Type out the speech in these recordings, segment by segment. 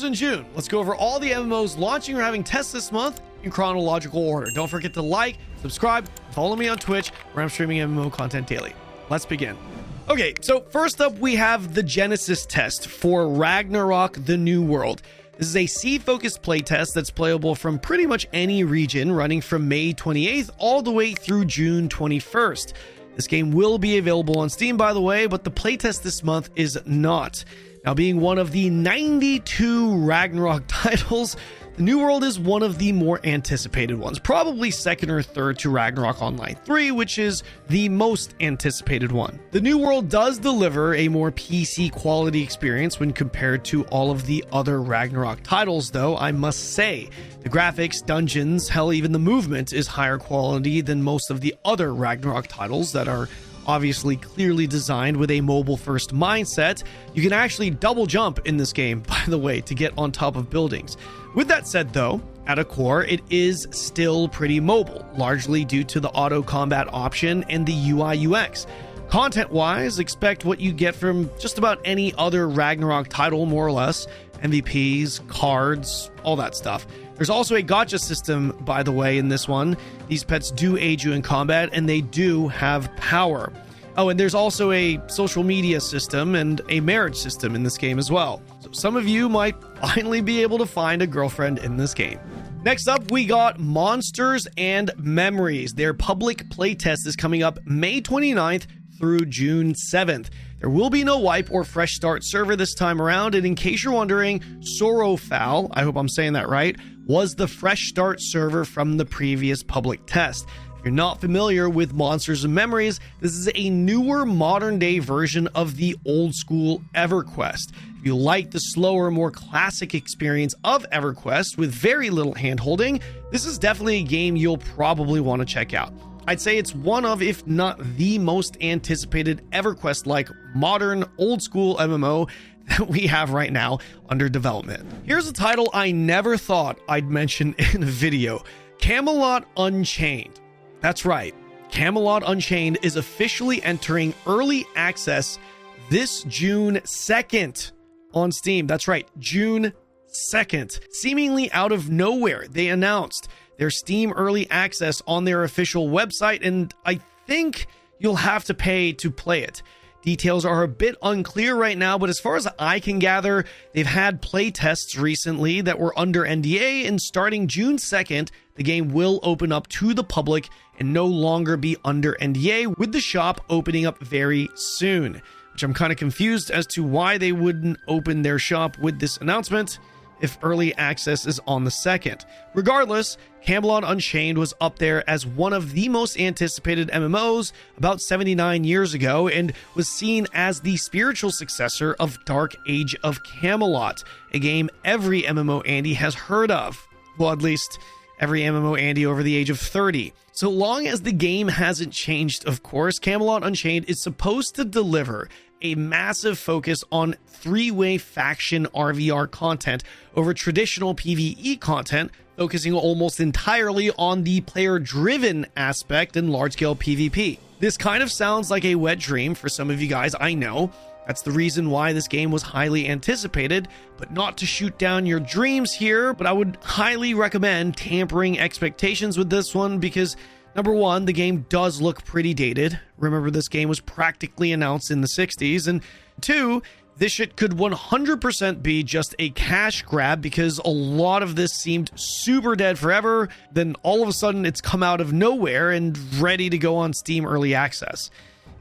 in June. Let's go over all the MMOs launching or having tests this month in chronological order. Don't forget to like, subscribe, follow me on Twitch, where I'm streaming MMO content daily. Let's begin. Okay, so first up, we have the Genesis test for Ragnarok: The New World. This is a sea-focused playtest that's playable from pretty much any region, running from May 28th all the way through June 21st. This game will be available on Steam, by the way, but the playtest this month is not. Now, being one of the 92 Ragnarok titles, The New World is one of the more anticipated ones, probably second or third to Ragnarok Online 3, which is the most anticipated one. The New World does deliver a more PC quality experience when compared to all of the other Ragnarok titles, though, I must say. The graphics, dungeons, hell, even the movement is higher quality than most of the other Ragnarok titles that are obviously clearly designed with a mobile-first mindset. You can actually double jump in this game, by the way, to get on top of buildings. With that said, though, at a core, it is still pretty mobile, largely due to the auto combat option and the UI UX. Content-wise, expect what you get from just about any other Ragnarok title, more or less. MVPs, cards, all that stuff. There's also a gacha system, by the way, in this one. These pets do aid you in combat, and they do have power. Oh, and there's also a social media system and a marriage system in this game as well. So some of you might finally be able to find a girlfriend in this game. Next up, we got Monsters and Memories. Their public playtest is coming up May 29th through June 7th. There will be no wipe or fresh start server this time around, and in case you're wondering, Sorrowfowl, I hope I'm saying that right, was the fresh start server from the previous public test. If you're not familiar with Monsters and Memories, this is a newer modern day version of the old school EverQuest. If you like the slower, more classic experience of EverQuest with very little handholding, this is definitely a game you'll probably want to check out. I'd say it's one of, if not the most anticipated EverQuest-like modern old school MMO that we have right now under development. Here's a title I never thought I'd mention in a video: Camelot Unchained. That's right, Camelot Unchained is officially entering early access this June 2nd on Steam. That's right, June 2nd. Seemingly out of nowhere, they announced their Steam early access on their official website, and I think you'll have to pay to play it. Details are a bit unclear right now, but as far as I can gather, they've had play tests recently that were under NDA, and starting June 2nd, the game will open up to the public and no longer be under NDA, with the shop opening up very soon, which I'm kind of confused as to why they wouldn't open their shop with this announcement if early access is on the 2nd. Regardless, Camelot Unchained was up there as one of the most anticipated MMOs about 79 years ago, and was seen as the spiritual successor of Dark Age of Camelot, a game every MMO Andy has heard of. Well, at least every MMO Andy over the age of 30. So long as the game hasn't changed, of course, Camelot Unchained is supposed to deliver a massive focus on three-way faction RVR content over traditional PvE content, focusing almost entirely on the player-driven aspect in large-scale PvP. This kind of sounds like a wet dream for some of you guys, I know. That's the reason why this game was highly anticipated, but not to shoot down your dreams here, but I would highly recommend tampering expectations with this one because, number one, the game does look pretty dated. Remember, this game was practically announced in the 60s. And two, this shit could 100% be just a cash grab because a lot of this seemed super dead forever. Then all of a sudden it's come out of nowhere and ready to go on Steam Early Access.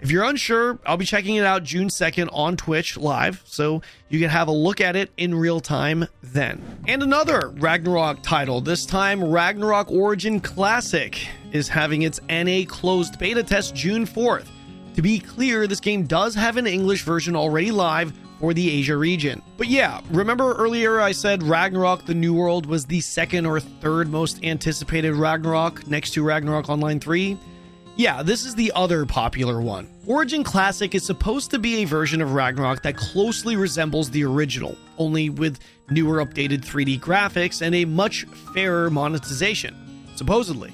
If you're unsure, I'll be checking it out June 2nd on Twitch live, so you can have a look at it in real time then. And another Ragnarok title, this time Ragnarok Origin Classic, is having its NA closed beta test June 4th. To be clear, this game does have an English version already live for the Asia region. But yeah, remember earlier I said Ragnarok: The New World was the second or third most anticipated Ragnarok next to Ragnarok Online 3? Yeah, this is the other popular one. Origin Classic is supposed to be a version of Ragnarok that closely resembles the original, only with newer updated 3D graphics and a much fairer monetization. Supposedly.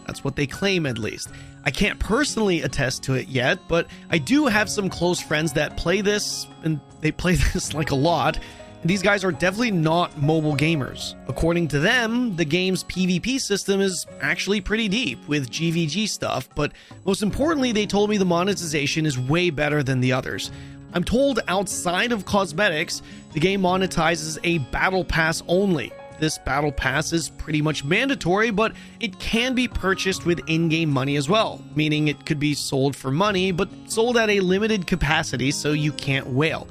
That's what they claim, at least. I can't personally attest to it yet, but I do have some close friends that play this, and they play this like a lot, These guys are definitely not mobile gamers. According to them, the game's PvP system is actually pretty deep with GVG stuff, but most importantly, they told me the monetization is way better than the others. I'm told outside of cosmetics, the game monetizes a battle pass only. This battle pass is pretty much mandatory, but it can be purchased with in-game money as well, meaning it could be sold for money, but sold at a limited capacity so you can't whale.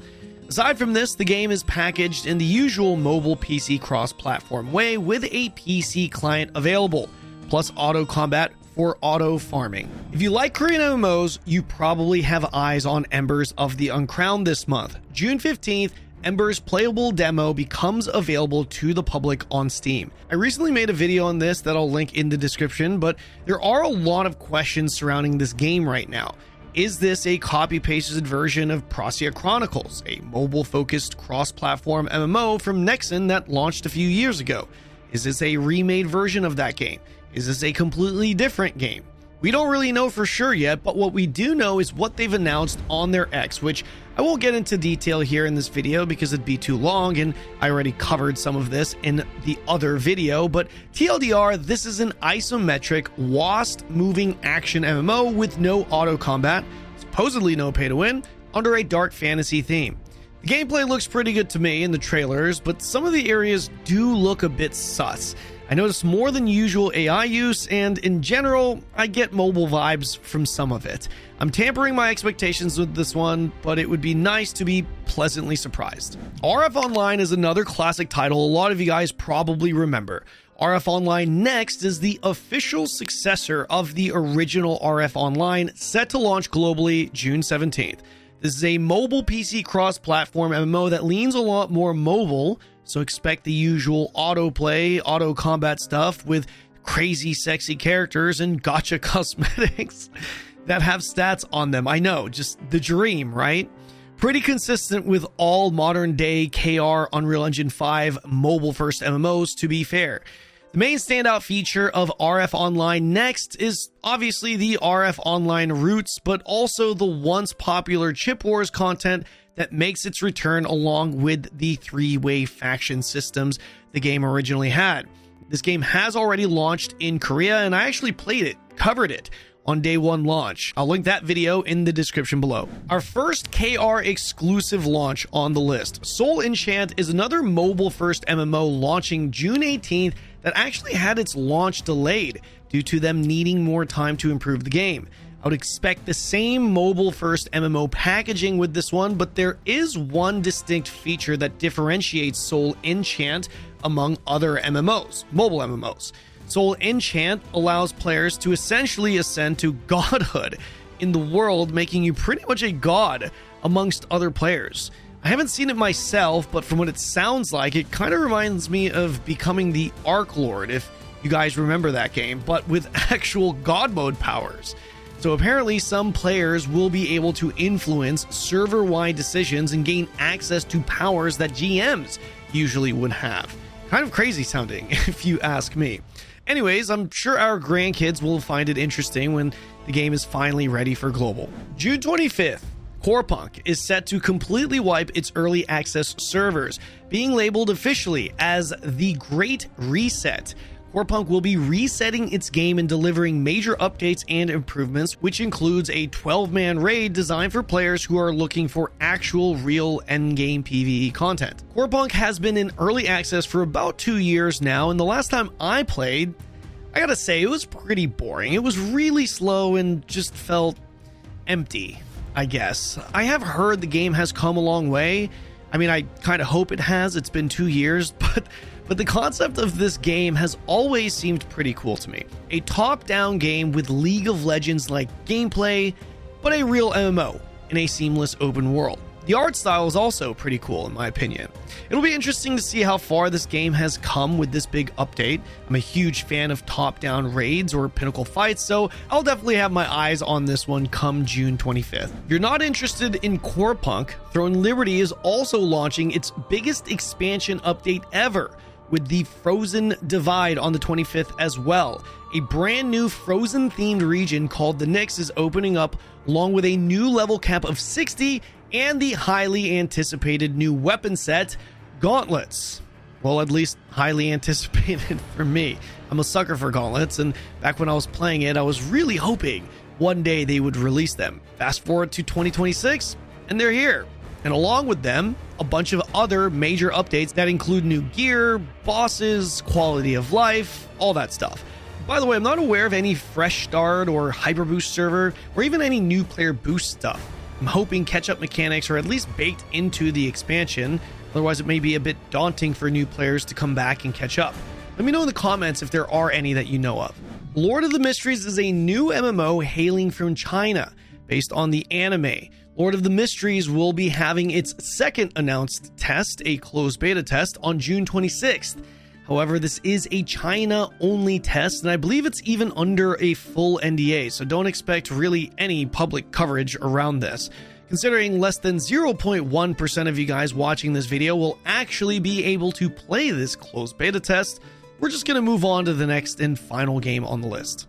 Aside from this, the game is packaged in the usual mobile PC cross-platform way with a PC client available, plus auto combat for auto farming. If you like Korean MMOs, you probably have eyes on Embers of the Uncrowned this month. June 15th, Ember's playable demo becomes available to the public on Steam. I recently made a video on this that I'll link in the description, but there are a lot of questions surrounding this game right now. Is this a copy-pasted version of Prussia Chronicles, a mobile-focused cross-platform MMO from Nexon that launched a few years ago? Is this a remade version of that game? Is this a completely different game? We don't really know for sure yet, but what we do know is what they've announced on their X, which I won't get into detail here in this video because it'd be too long, and I already covered some of this in the other video, but TLDR, this is an isometric, WASD moving action MMO with no auto combat, supposedly no pay to win, under a dark fantasy theme. The gameplay looks pretty good to me in the trailers, but some of the areas do look a bit sus. I noticed more than usual AI use, and in general, I get mobile vibes from some of it. I'm tampering my expectations with this one, but it would be nice to be pleasantly surprised. RF Online is another classic title a lot of you guys probably remember. RF Online Next is the official successor of the original RF Online, set to launch globally June 17th. This is a mobile PC cross-platform MMO that leans a lot more mobile, so expect the usual autoplay, auto combat stuff with crazy sexy characters and gacha cosmetics that have stats on them. I know, just the dream, right? Pretty consistent with all modern day KR Unreal Engine 5 mobile first MMOs, to be fair. The main standout feature of RF Online Next is obviously the RF Online roots, but also the once popular Chip Wars content that makes its return along with the three-way faction systems the game originally had. This game has already launched in Korea, and I actually played it, covered it on day one launch. I'll link that video in the description below. Our first KR exclusive launch on the list. Soul Enchant is another mobile first MMO launching June 18th that actually had its launch delayed due to them needing more time to improve the game. I would expect the same mobile first MMO packaging with this one, but there is one distinct feature that differentiates Soul Enchant among other MMOs, mobile MMOs. Soul Enchant allows players to essentially ascend to godhood in the world, making you pretty much a god amongst other players. I haven't seen it myself, but from what it sounds like, it kind of reminds me of becoming the Arc Lord, if you guys remember that game, but with actual god mode powers. So apparently some players will be able to influence server-wide decisions and gain access to powers that GMs usually would have. Kind of crazy sounding, if you ask me. Anyways, I'm sure our grandkids will find it interesting when the game is finally ready for global. June 25th, Corepunk is set to completely wipe its early access servers, being labeled officially as the Great Reset. Corepunk will be resetting its game and delivering major updates and improvements, which includes a 12-man raid designed for players who are looking for actual real endgame PvE content. Corepunk has been in early access for about 2 years now, and the last time I played, I gotta say, it was pretty boring. It was really slow and just felt empty, I guess. I have heard the game has come a long way. I mean, I kind of hope it has. It's been 2 years, but the concept of this game has always seemed pretty cool to me. A top-down game with League of Legends-like gameplay, but a real MMO in a seamless open world. The art style is also pretty cool in my opinion. It'll be interesting to see how far this game has come with this big update. I'm a huge fan of top-down raids or pinnacle fights, so I'll definitely have my eyes on this one come June 25th. If you're not interested in Corepunk, Throne Liberty is also launching its biggest expansion update ever, with the Frozen Divide on the 25th as well. A brand new Frozen themed region called the Nyx is opening up, along with a new level cap of 60 and the highly anticipated new weapon set, Gauntlets. Well, at least highly anticipated for me. I'm a sucker for Gauntlets, and back when I was playing it, I was really hoping one day they would release them. Fast forward to 2026, and they're here. And along with them, a bunch of other major updates that include new gear, bosses, quality of life, all that stuff. By the way, I'm not aware of any fresh start or hyper boost server, or even any new player boost stuff. I'm hoping catch-up mechanics are at least baked into the expansion, otherwise it may be a bit daunting for new players to come back and catch up. Let me know in the comments if there are any that you know of. Lord of the Mysteries is a new MMO hailing from China, based on the anime. Lord of the Mysteries will be having its second announced test, a closed beta test, on June 26th. However, this is a China-only test, and I believe it's even under a full NDA, so don't expect really any public coverage around this. Considering less than 0.1% of you guys watching this video will actually be able to play this closed beta test, we're just going to move on to the next and final game on the list.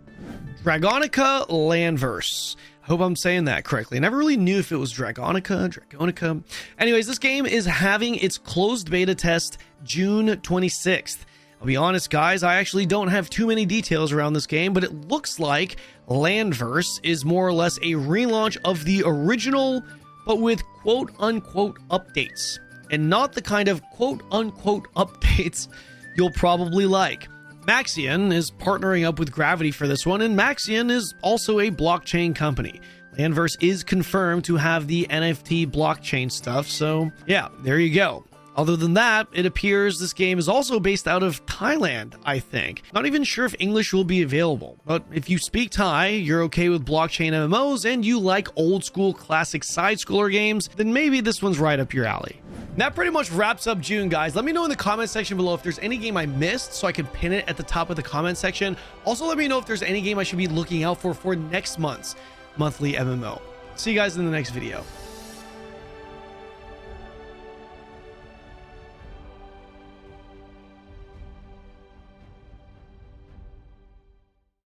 Dragonica Landverse. I hope I'm saying that correctly. I never really knew if it was Dragonica. Anyways, this game is having its closed beta test June 26th. I'll be honest, guys, I actually don't have too many details around this game, but it looks like Landverse is more or less a relaunch of the original, but with quote-unquote updates. And not the kind of quote-unquote updates you'll probably like. Maxion is partnering up with Gravity for this one, and Maxion is also a blockchain company. Landverse is confirmed to have the NFT blockchain stuff, so yeah, there you go. Other than that, it appears this game is also based out of Thailand, I think. Not even sure if English will be available, but if you speak Thai, you're okay with blockchain MMOs, and you like old school classic side-scroller games, then maybe this one's right up your alley. That pretty much wraps up June, guys. Let me know in the comment section below if there's any game I missed so I can pin it at the top of the comment section. Also, let me know if there's any game I should be looking out for next month's monthly MMO. See you guys in the next video.